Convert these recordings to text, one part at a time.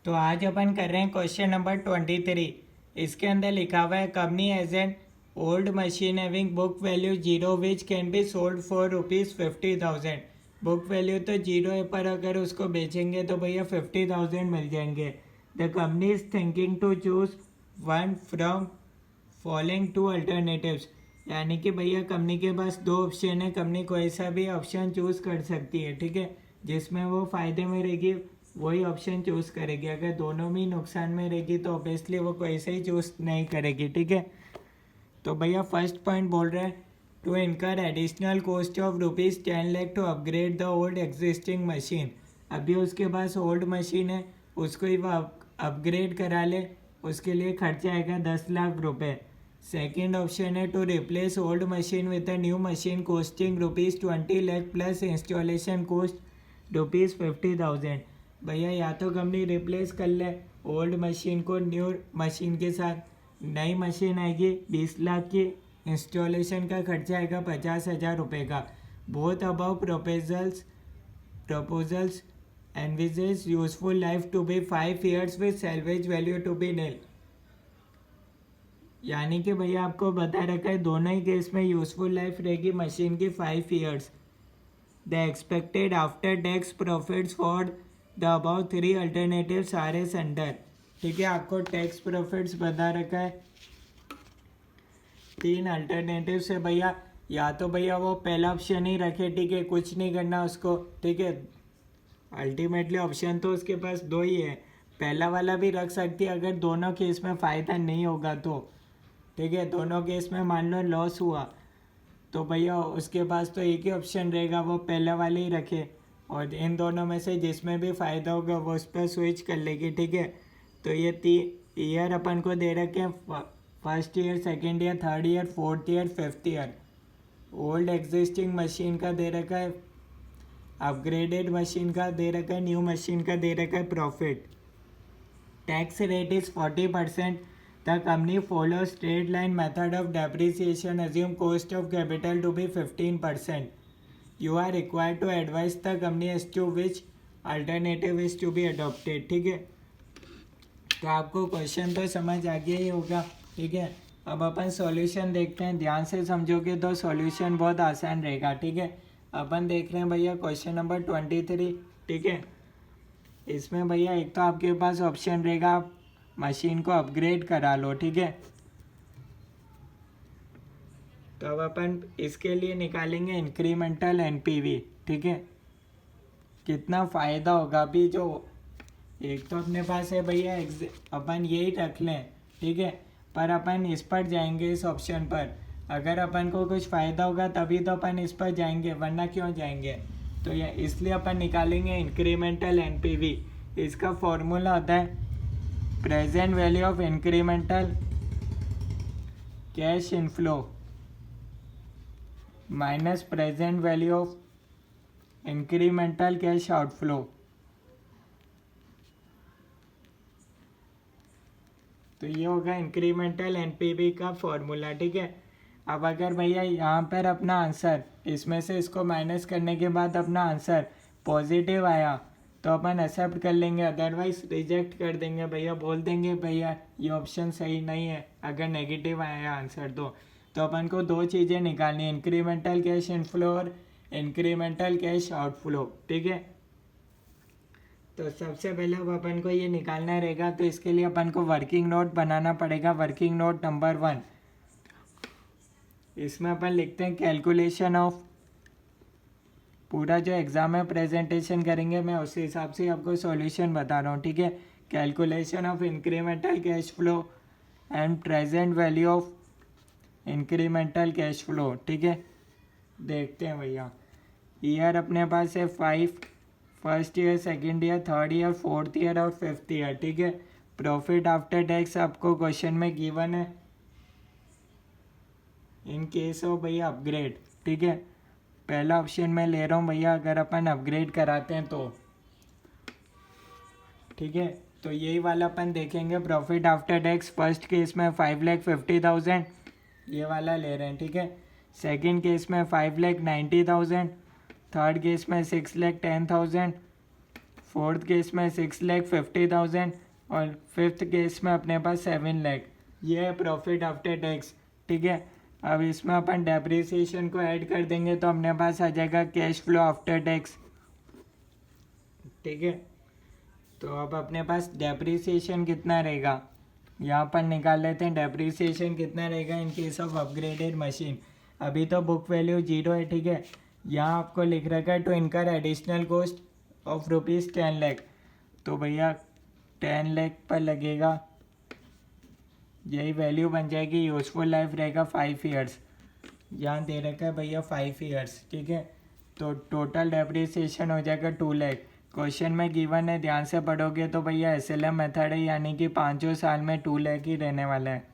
तो आज अपन कर रहे हैं क्वेश्चन नंबर 23। इसके अंदर लिखा हुआ है company as an old machine having book value zero which can be sold for ₹50,000। Book value तो जीरो है पर अगर उसको बेचेंगे तो भैया 50,000 मिल जाएंगे। The company is thinking to choose one from following two alternatives. यानी कि भैया कंपनी के पास दो ऑप्शन है, कंपनी कोई सा भी ऑप्शन चूज कर सकती है, ठीक है। जिसमें वो फायदे में रहेगी वही ऑप्शन चूज करेगी। अगर दोनों में नुकसान में रहेगी तो ऑब्वियसली वो कोई से ही चूज नहीं करेगी, ठीक है। तो भैया फर्स्ट पॉइंट बोल रहे हैं to incur additional cost of ₹10 lakh to upgrade the old existing machine. अभी उसके पास ओल्ड मशीन है, उसको ही वो अपग्रेड करा ले, उसके लिए खर्चा आएगा 10 लाख रुपए। सेकेंड ऑप्शन है to replace old machine with a new machine costing ₹20 lakh plus installation cost ₹50,000। भैया या तो कंपनी रिप्लेस कर ले ओल्ड मशीन को न्यू मशीन के साथ, नई मशीन आएगी 20 लाख की, इंस्टॉलेशन का खर्चा आएगा 50,000 रुपये का। Both above proposals envisage useful life to be 5 years with salvage value to be nil। यानी कि भैया आपको बता रखा है दोनों ही केस में यूजफुल लाइफ रहेगी मशीन की 5 years. The expected after tax profits for the above 3 alternatives R S under. ठीक है, आपको टैक्स प्रॉफिट्स बता रखा है 3 अल्टरनेटिव से भैया। या तो भैया वो पहला ऑप्शन ही रखे, ठीक है, कुछ नहीं करना उसको, ठीक है। अल्टीमेटली ऑप्शन तो उसके पास दो ही है, पहला वाला भी रख सकती है अगर दोनों केस में फ़ायदा नहीं होगा तो, ठीक है। दोनों केस में मान लो लॉस हुआ तो भैया उसके पास तो एक ही ऑप्शन रहेगा, वो पहला वाले ही रखे और इन दोनों में से जिसमें भी फ़ायदा होगा वो उस पर स्विच कर लेगी, ठीक है। तो ये 3 ईयर अपन को दे रखे हैं, first year, second year, third year, fourth year, fifth year. Old existing machine का दे रखा है, अपग्रेडेड मशीन का दे रखा है, न्यू मशीन का दे रखा है profit. Tax rate is 40%। The company follows straight line method of depreciation. Assume cost of capital to be 15%. You are required to advise the company as to which alternative is to be adopted। ठीक है, तो आपको question तो समझ आ गया ही होगा, ठीक है। अब अपन सॉल्यूशन देखते हैं, ध्यान से समझोगे तो सॉल्यूशन बहुत आसान रहेगा, ठीक है। अपन देख रहे हैं भैया क्वेश्चन नंबर 23, ठीक है। इसमें भैया एक तो आपके पास ऑप्शन रहेगा आप मशीन को अपग्रेड करा लो, ठीक है। तो अब अपन इसके लिए निकालेंगे इंक्रीमेंटल एनपीवी, ठीक है, कितना फ़ायदा होगा। अभी जो एक तो अपने पास है भैया अपन यही रख लें, ठीक है, पर अपन इस पर जाएंगे, इस ऑप्शन पर। अगर अपन को कुछ फ़ायदा होगा तभी तो अपन इस पर जाएंगे, वरना क्यों जाएंगे। तो ये इसलिए अपन निकालेंगे इंक्रीमेंटल एनपीवी। इसका फॉर्मूला होता है present value of incremental cash inflow minus present value of incremental cash outflow. तो ये होगा इंक्रीमेंटल एनपीवी का फॉर्मूला, ठीक है। अब अगर भैया यहाँ पर अपना आंसर इसमें से इसको माइनस करने के बाद अपना आंसर पॉजिटिव आया तो अपन एक्सेप्ट कर लेंगे, अदरवाइज रिजेक्ट कर देंगे भैया, बोल देंगे भैया ये ऑप्शन सही नहीं है अगर नेगेटिव आया आंसर तो अपन को दो चीज़ें निकालनी है, इंक्रीमेंटल कैश इनफ्लो और इंक्रीमेंटल कैश आउटफ्लो, ठीक है। तो सबसे पहले अब अपन को ये निकालना रहेगा, तो इसके लिए अपन को वर्किंग नोट बनाना पड़ेगा। वर्किंग नोट नंबर 1, इसमें अपन लिखते हैं कैलकुलेशन ऑफ, पूरा जो एग्ज़ाम में प्रेजेंटेशन करेंगे मैं उस हिसाब से आपको सॉल्यूशन बता रहा हूँ, ठीक है। Calculation of incremental cash flow and present value of incremental cash flow, ठीक है। देखते हैं भैया, ईयर अपने पास है 5, first year, second year, third year, fourth year और फिफ्थ ईयर, ठीक है। प्रॉफिट आफ्टर टैक्स आपको क्वेश्चन में गिवन है इन केस ऑफ भैया अपग्रेड, ठीक है। पहला ऑप्शन मैं ले रहा हूँ भैया, अगर अपन अपग्रेड कराते हैं तो, ठीक है। तो यही वाला अपन देखेंगे, profit after tax first case में 5,50,000 ये वाला ले रहे हैं, ठीक है। सेकंड केस में 5,90,000, थर्ड केस में 6,10,000, फोर्थ केस में 6,50,000 और फिफ्थ केस में अपने पास 7 लाख। ये है प्रॉफिट आफ्टर टैक्स, ठीक है। अब इसमें अपन डेप्रिसिएशन को ऐड कर देंगे तो अपने पास आ जाएगा कैश फ्लो आफ्टर टैक्स, ठीक है। तो अब अपने पास डेप्रिसिएशन कितना रहेगा, यहाँ पर निकाल लेते हैं। डेप्रिसिएशन कितना रहेगा इन केस ऑफ अपग्रेडेड मशीन। अभी तो बुक वैल्यू 0 है, ठीक है। यहाँ आपको लिख रखा है to incur additional cost of ₹10 lakh, तो भैया 10 लाख पर लगेगा, यही वैल्यू बन जाएगी। यूजफुल लाइफ रहेगा 5 ईयर्स, यहाँ दे रखा है भैया 5 ईयर्स, ठीक है। तो टोटल डेप्रिसिएशन हो जाएगा 2 लाख। क्वेश्चन में गिवन है, ध्यान से पढ़ोगे तो भैया SLM मेथड है, यानी कि 5 साल में 2 लाख ही रहने वाला है।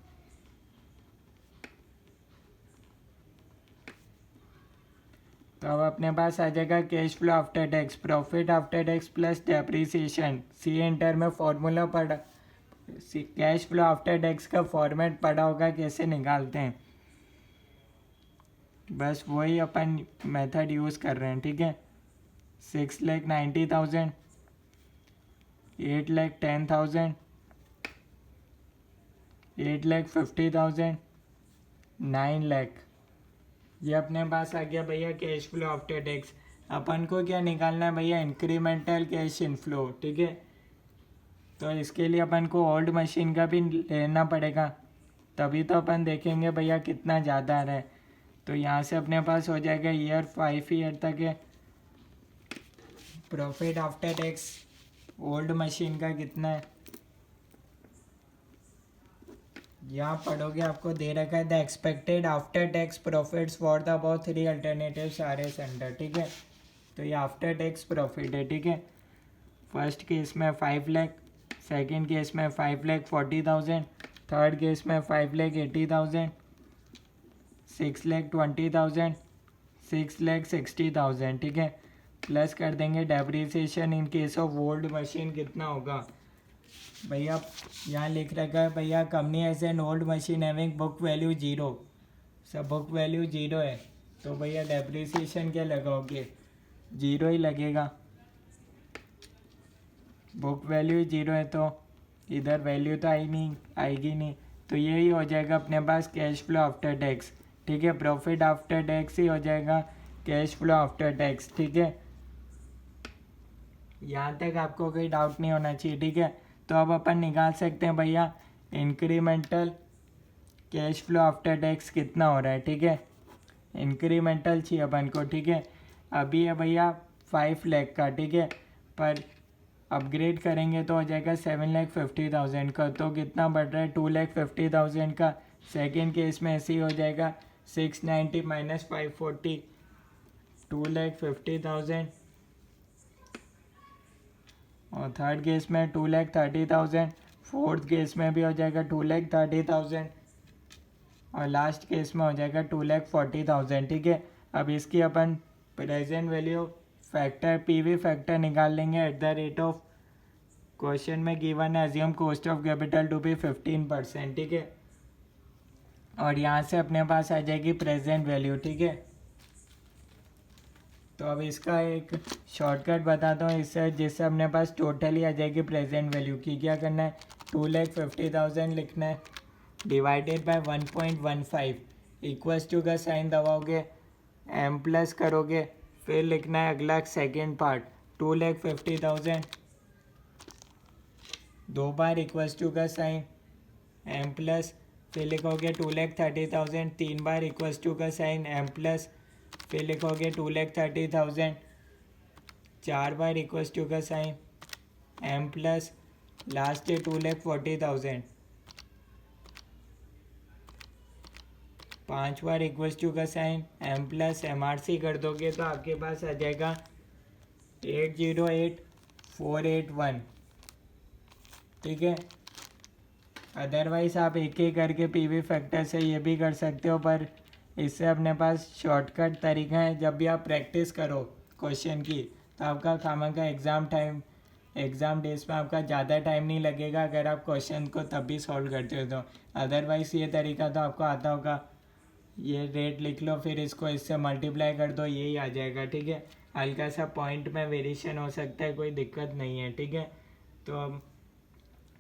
तो अब अपने पास आ जाएगा cash flow after tax, profit after tax plus depreciation. C inter में फॉर्मूला पढ़ा, कैश फ्लो आफ्टर टैक्स का फॉर्मेट पढ़ा होगा कैसे निकालते हैं, बस वही अपन मेथड यूज़ कर रहे हैं, ठीक है। 6,90,000, 8,10,000, 8,50,000, 9 लाख। ये अपने पास आ गया भैया कैश फ्लो आफ्टर टैक्स। अपन को क्या निकालना है भैया, इंक्रीमेंटल कैश इनफ्लो, ठीक है। तो इसके लिए अपन को ओल्ड मशीन का भी लेना पड़ेगा, तभी तो अपन देखेंगे भैया कितना ज़्यादा आ रहा है। तो यहाँ से अपने पास हो जाएगा ईयर 5 ईयर तक है। Profit after tax old machine का कितना है, यहाँ पढ़ोगे आपको दे रखा है the expected after tax profits for the about 3 alternatives R S under, ठीक है। तो ये आफ्टर टैक्स प्रॉफिट है, ठीक है। फर्स्ट केस में 5 लाख, सेकेंड केस में 5,40,000, थर्ड केस में 5,80,000, 6,20,000, 6,60,000, ठीक है। प्लस कर देंगे depreciation in case of old machine कितना होगा भैया, यहाँ लिख रखा है भैया company as an old machine having book value 0, सब बुक वैल्यू 0 है, तो भैया डेप्रिसिएशन क्या लगाओगे, 0 ही लगेगा। बुक वैल्यू 0 है तो इधर वैल्यू तो आएगी नहीं, तो यही हो जाएगा अपने पास कैश फ्लो आफ्टर टैक्स, ठीक है। प्रॉफिट आफ्टर टैक्स ही हो जाएगा कैश फ्लो आफ्टर टैक्स, ठीक है। यहाँ तक आपको कोई डाउट नहीं होना चाहिए, ठीक है। तो अब अपन निकाल सकते हैं भैया incremental cash flow after tax कितना हो रहा है, ठीक है। इंक्रीमेंटल चाहिए अपन को, ठीक है। अभी है भैया 5 लाख का, ठीक है, पर अपग्रेड करेंगे तो हो जाएगा 7,50,000 का, तो कितना बढ़ रहा है 2,50,000 का। सेकेंड केस में ऐसे ही हो जाएगा 690 माइनस 540, 2,50,000, और थर्ड केस में 2,30,000, फोर्थ केस में भी हो जाएगा 2,30,000, और लास्ट केस में हो जाएगा 2,40,000, ठीक है। अब इसकी अपन present value factor PV factor निकाल लेंगे at the rate of, question में गिवन है assume cost of capital to be 15%, ठीक है। और यहाँ से अपने पास आ जाएगी प्रेजेंट वैल्यू, ठीक है। तो अब इसका एक शॉर्टकट बताता हूँ इससे, जिससे अपने पास टोटल ही आ जाएगी प्रेजेंट वैल्यू की। क्या करना है, 2,50,000 लिखना है डिवाइडेड बाय 1.15 इक्वल्स टू का साइन दबाओगे, एम प्लस करोगे, फिर लिखना है अगला सेकेंड पार्ट 2,50,000, 2 बार इक्वल्स टू का साइन एम प्लस, फिर लिखोगे 2,30,000, 3 बार इक्वल्स टू का साइन एम प्लस, फिर लिखोगे 2,30,000, 4 बार इक्वल्स टू का साइन एम प्लस, लास्ट है 2,40,000, 5 बार इक्वल्स टू का साइन एम प्लस, MRC कर दोगे तो आपके पास आ जाएगा 808,481, ठीक है। अदरवाइज आप एक एक करके पीवी फैक्टर से ये भी कर सकते हो, पर इससे अपने पास शॉर्टकट तरीका है। जब भी आप प्रैक्टिस करो क्वेश्चन की तो आपका खामखा एग्ज़ाम डेज में आपका ज़्यादा टाइम नहीं लगेगा अगर आप क्वेश्चन को तब भी सॉल्व करते हो तो। अदरवाइज़ ये तरीका तो आपको आता होगा, ये रेट लिख लो फिर इसको इससे मल्टीप्लाई कर दो, यही आ जाएगा, ठीक है। हल्का सा पॉइंट में वेरिएशन हो सकता है, कोई दिक्कत नहीं है, ठीक है। तो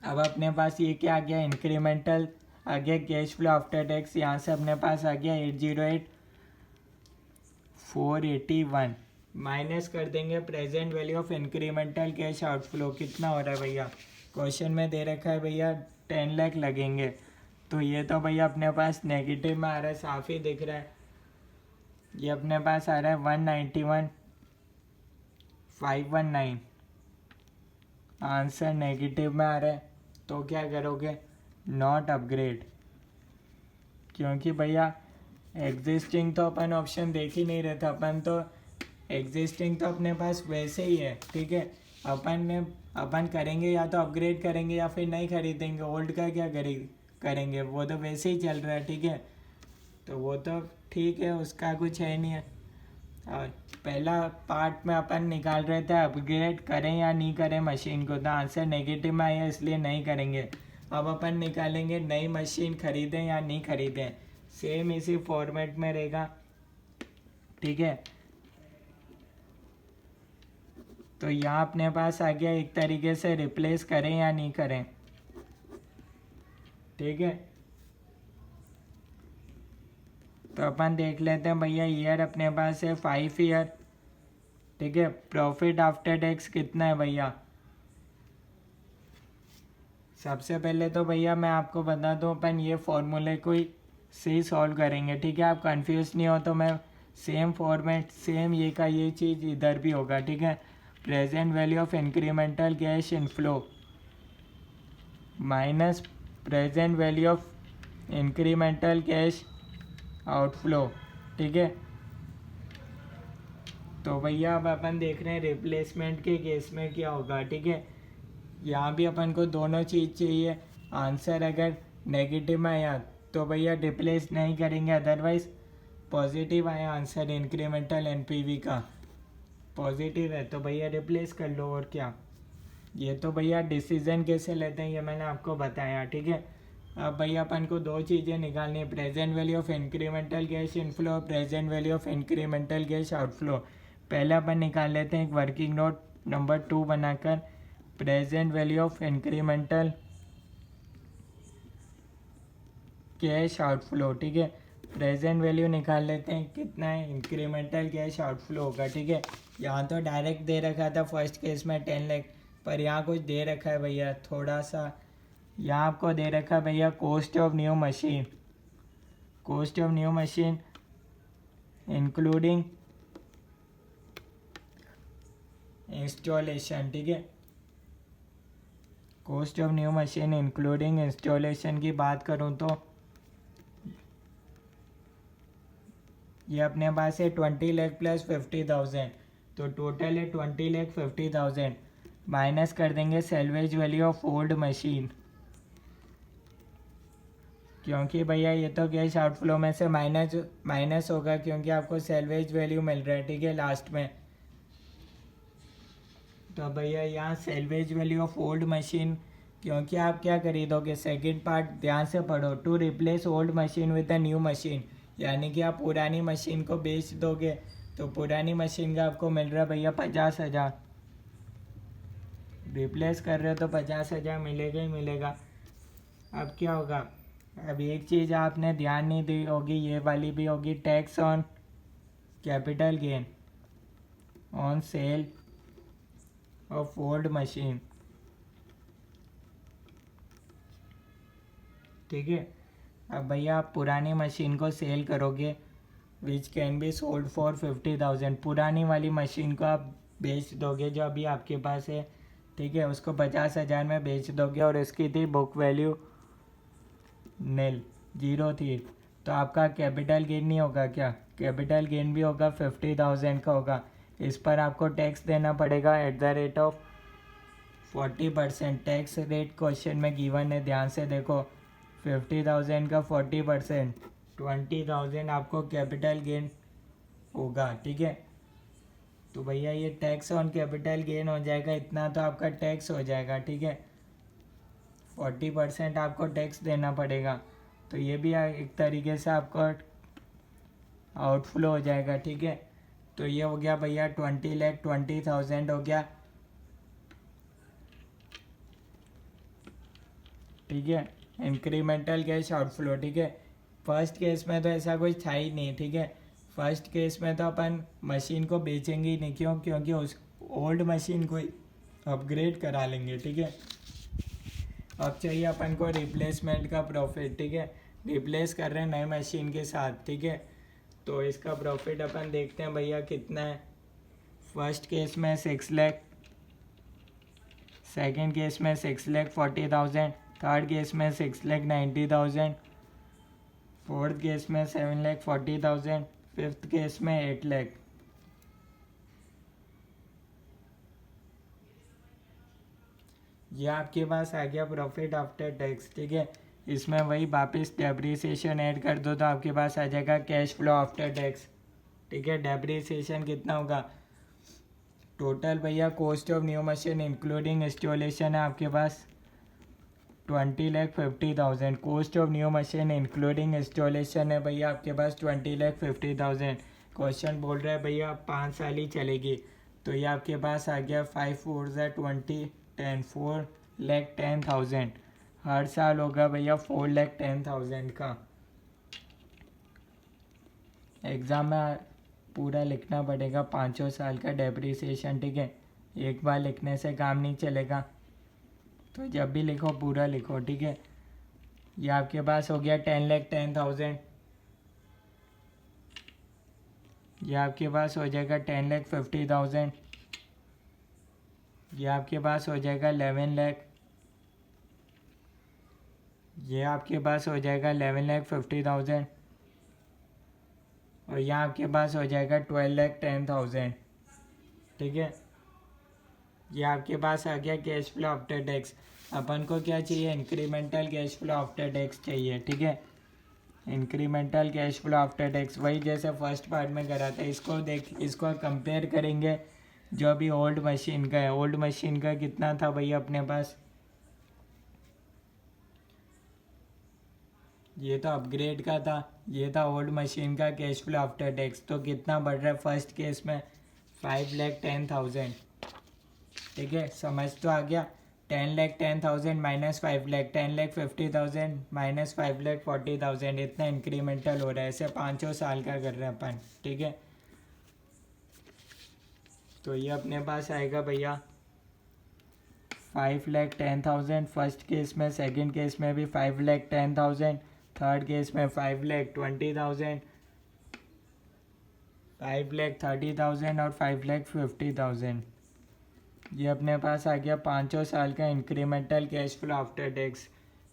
अब अपने पास ये क्या आ गया, इंक्रीमेंटल आ गया कैश फ्लो आफ्टर टैक्स, यहाँ से अपने पास आ गया 808,481 माइनस कर देंगे present value of incremental cash outflow, कितना हो रहा है भैया, क्वेश्चन में दे रखा है भैया 10 लाख लगेंगे, तो ये तो भैया अपने पास नेगेटिव में आ रहा है, साफ ही दिख रहा है, ये अपने पास आ रहा है 191,519, आंसर नेगेटिव में आ रहा है, तो क्या करोगे, नॉट अपग्रेड, क्योंकि भैया एग्जिस्टिंग तो अपन ऑप्शन देख ही नहीं रहे थे, अपन तो एग्जिस्टिंग तो अपने पास वैसे ही है, ठीक है। अपन करेंगे या तो अपग्रेड करेंगे या फिर नहीं खरीदेंगे, ओल्ड का क्या करेंगे, वो तो वैसे ही चल रहा है, ठीक है। तो वो तो ठीक है, उसका कुछ है नहीं है। और पहला पार्ट में अपन निकाल रहे थे अपग्रेड करें या नहीं करें मशीन को, तो आंसर नेगेटिव में आया, इसलिए नहीं करेंगे। अब अपन निकालेंगे नई मशीन खरीदें या नहीं खरीदें, सेम इसी फॉर्मेट में रहेगा, ठीक है। तो यहाँ अपने पास आ गया एक तरीके से रिप्लेस करें या नहीं करें, ठीक है। तो अपन देख लेते हैं भैया, ईयर अपने पास है 5 ईयर, ठीक है। प्रॉफिट आफ्टर टैक्स कितना है भैया, सबसे पहले तो भैया मैं आपको बता दूं, अपन ये फॉर्मूले को ही से सॉल्व करेंगे, ठीक है। आप कंफ्यूज नहीं हो तो मैं सेम फॉर्मेट, सेम ये का ये चीज़ इधर भी होगा, ठीक है। Present value of incremental cash inflow minus present value of incremental cash outflow, ठीक है। तो भैया अब अपन देख रहे हैं रिप्लेसमेंट के केस में क्या होगा, ठीक है। यहाँ भी अपन को दोनों चीज़ चाहिए, आंसर अगर नेगेटिव में आया तो भैया रिप्लेस नहीं करेंगे, अदरवाइज पॉजिटिव आया आंसर इंक्रीमेंटल एनपीवी का पॉजिटिव है तो भैया रिप्लेस कर लो, और क्या। ये तो भैया डिसीजन कैसे लेते हैं ये मैंने आपको बताया, ठीक है। अब भैया अपन को दो चीज़ें निकालनी है, present value of incremental cash inflow, present value of incremental cash outflow. पहले अपन निकाल लेते हैं एक वर्किंग नोट नंबर 2 बनाकर, present value of incremental cash outflow, ठीक है। प्रेजेंट वैल्यू निकाल लेते हैं, कितना है, इंक्रीमेंटल कैश आउटफ्लो होगा, ठीक है। यहाँ तो डायरेक्ट दे रखा था फर्स्ट केस में 10 लाख, पर यहाँ कुछ दे रखा है भैया थोड़ा सा, यहाँ आपको दे रखा है भैया cost of new machine, cost of new machine including installation, ठीक है। Cost of new machine including installation की बात करूँ तो ये अपने पास है 20 लाख प्लस 50,000, तो टोटल है 20 लाख 50,000, माइनस कर देंगे salvage value of old machine, क्योंकि भैया ये तो कैश आउटफ्लो में से माइनस होगा, क्योंकि आपको सेल्वेज वैल्यू मिल रहा है, ठीक है, लास्ट में। तो भैया यहाँ salvage value of old machine, क्योंकि आप क्या खरीदोगे, सेकंड पार्ट ध्यान से पढ़ो, to replace old machine with a new machine, यानी कि आप पुरानी मशीन को बेच दोगे, तो पुरानी मशीन का आपको मिल रहा है भैया 50,000, रिप्लेस कर रहे हो तो 50,000 मिलेगा ही मिलेगा। अब क्या होगा, अब एक चीज़ आपने ध्यान नहीं दी होगी, ये वाली भी होगी, tax on capital gain on sale of old machine, ठीक है। अब भैया आप पुरानी मशीन को सेल करोगे, विच कैन बी सोल्ड फॉर 50,000, पुरानी वाली मशीन को आप बेच दोगे जो अभी आपके पास है, ठीक है, उसको 50,000 में बेच दोगे, और इसकी थी बुक वैल्यू नील, 0 थी, तो आपका कैपिटल गेन नहीं होगा क्या, कैपिटल गेन भी होगा, 50,000 का होगा, इस पर आपको टैक्स देना पड़ेगा eight the rate of 40%, tax rate question में गिवन है, ध्यान से देखो, 50,000 का 40%, 20,000 आपको कैपिटल गेन होगा, ठीक है। तो भैया ये टैक्स ऑन कैपिटल गेन हो जाएगा, इतना तो आपका टैक्स हो जाएगा, ठीक है, 40% आपको टैक्स देना पड़ेगा, तो ये भी एक तरीके से आपका आउटफ्लो हो जाएगा, ठीक है। तो ये हो गया भैया 20,20,000 हो गया, ठीक है, इंक्रीमेंटल कैश आउटफ्लो, ठीक है। फर्स्ट केस में तो ऐसा कुछ था ही नहीं, ठीक है। फर्स्ट केस में तो अपन मशीन को बेचेंगे ही नहीं, क्यों, क्योंकि उस ओल्ड मशीन को अपग्रेड करा लेंगे, ठीक है। अब चाहिए अपन को रिप्लेसमेंट का प्रॉफिट, ठीक है, रिप्लेस कर रहे हैं नए मशीन के साथ, ठीक है। तो इसका प्रॉफिट अपन देखते हैं भैया कितना है। फर्स्ट केस में 6 लाख, सेकेंड केस में 6,40,000, थर्ड केस में 6,90,000, फोर्थ केस में 7,40,000, फिफ्थ केस में 8 लाख। ये आपके पास आ गया प्रॉफिट आफ्टर टैक्स, ठीक है। इसमें वही वापस डेप्रीसिएशन ऐड कर दो तो आपके पास आ जाएगा कैश फ्लो आफ्टर टैक्स, ठीक है। डेप्रीसिएशन कितना होगा, टोटल भैया cost of new machine including installation है आपके पास 20,50,000। Cost of new machine including installation है भैया आपके पास 20,50,000। क्वेश्चन बोल रहा है भैया 5 साल ही चलेगी, तो ये आपके पास आ गया 5 4 20 10 4,10,000। हर साल होगा भैया 4,10,000 का। एग्ज़ाम में पूरा लिखना पड़ेगा 5 साल का डेप्रीसिएशन, ठीक है। एक बार लिखने से काम नहीं चलेगा, तो जब भी लिखो पूरा लिखो, ठीक है। ये आपके पास हो गया 10,10,000। ये आपके पास हो जाएगा 10,50,000। ये आपके पास हो जाएगा 11 लाख। ये आपके पास हो जाएगा 11,50,000। और यहाँ आपके पास हो जाएगा 12,10,000, ठीक है। ये आपके पास आ गया कैश फ्लो आफ्टर टैक्स। अपन को क्या चाहिए, incremental cash flow after tax चाहिए, ठीक है। Incremental cash flow after tax वही जैसे फर्स्ट पार्ट में करा था। इसको कंपेयर करेंगे जो अभी ओल्ड मशीन का है। ओल्ड मशीन का कितना था भैया अपने पास, ये तो अपग्रेड का था, ये था ओल्ड मशीन का कैश फ्लो आफ्टर टैक्स। तो कितना बढ़ रहा है फर्स्ट केस में 5,10,000, ठीक है। समझ तो आ गया। 10,10,000 माइनस 5 लाख, 10,50,000 माइनस 5,40,000, इतना इंक्रीमेंटल हो रहा है। ऐसे 5 साल का कर रहे हैं अपन, ठीक है। तो ये अपने पास आएगा भैया 5,10,000 फर्स्ट केस में, सेकंड केस में भी 5,10,000, थर्ड केस में 5,20,000, 5,30,000 और 5,50,000। ये अपने पास आ गया 5 साल का incremental cash flow after tax.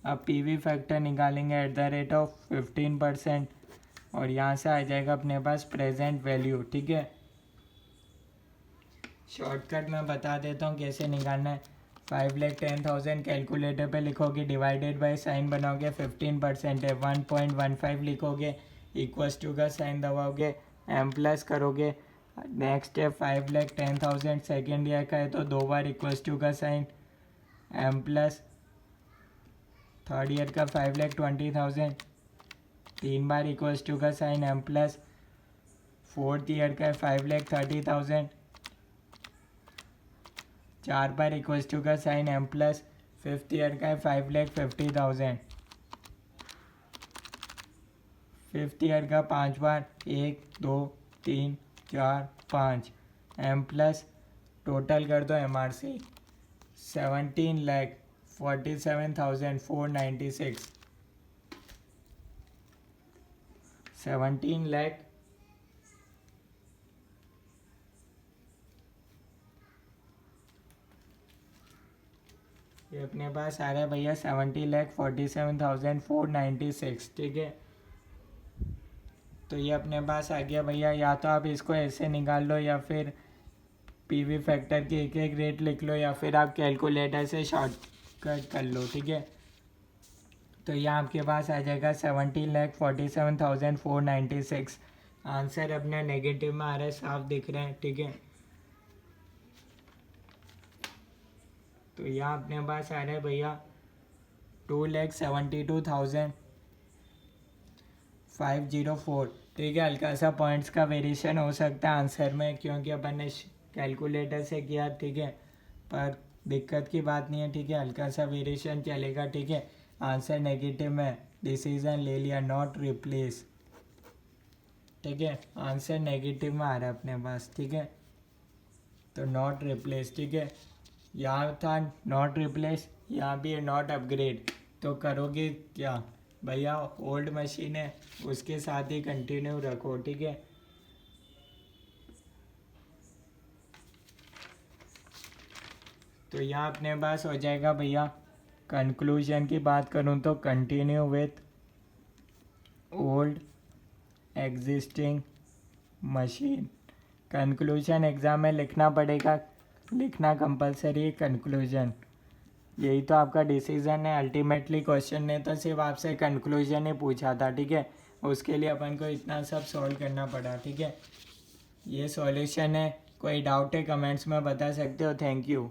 अब पीवी फैक्टर निकालेंगे एट द रेट ऑफ 15% और यहाँ से आ जाएगा अपने पास प्रेजेंट वैल्यू, ठीक है। शॉर्टकट में बता देता हूँ कैसे निकालना है। 5,10,000 कैलकुलेटर पे लिखोगे, डिवाइडेड बाय साइन बनाओगे, 15% है 1.15 लिखोगे, इक्वल्स टू का साइन दबाओगे, एम प्लस करोगे। नेक्स्ट है 5,10,000 सेकेंड ईयर का है तो 2 बार इक्वल्स टू का sign M plus. Third year का 5,20,000 3 बार इक्वल्स टू का sign M plus. Fourth year का 5,30,000 4 बार इक्वल्स टू का sign M plus. Fifth year का 5,50,000 फिफ्थ ईयर का 5 बार 1 2 3 4 5 एम प्लस। टोटल कर दो एम आर सी 17,47,496 17 लाख ये अपने पास आ रहा है भैया 70,47,496, ठीक है। तो ये अपने पास आ गया भैया। या तो आप इसको ऐसे निकाल लो या फिर पीवी फैक्टर के एक एक रेट लिख लो या फिर आप कैलकुलेटर से शॉर्टकट कर लो, ठीक है। तो ये आपके पास आ जाएगा 17,47,496। आंसर अपना नेगेटिव में आ रहा है, साफ दिख रहा है, ठीक है। तो यहाँ अपने पास आ रहा है भैया 2,72,504। ठीक है, हल्का सा पॉइंट्स का वेरिएशन हो सकता है आंसर में, क्योंकि अपन ने कैलकुलेटर से किया, ठीक है, पर दिक्कत की बात नहीं है, ठीक है, हल्का सा वेरिएशन चलेगा, ठीक है। आंसर नेगेटिव में डिसीजन ले लिया, नॉट रिप्लेस, ठीक है, आंसर नेगेटिव में आ रहा है अपने पास, ठीक है, तो नॉट रिप्लेस, ठीक है। यहाँ था नॉट रिप्लेस, यहाँ भी है नॉट अपग्रेड, तो करोगे क्या भैया, ओल्ड मशीन है उसके साथ ही कंटिन्यू रखो, ठीक है। तो यहाँ अपने पास हो जाएगा भैया, कंक्लूजन की बात करूँ तो continue with old existing machine. Conclusion exam में लिखना पड़ेगा, लिखना कंपलसरी है कंक्लूजन। यही तो आपका डिसीजन है अल्टीमेटली। क्वेश्चन ने तो सिर्फ आपसे कंक्लूजन ही पूछा था, ठीक है, उसके लिए अपन को इतना सब सॉल्व करना पड़ा, ठीक है। ये सॉल्यूशन है, कोई डाउट है कमेंट्स में बता सकते हो। Thank you.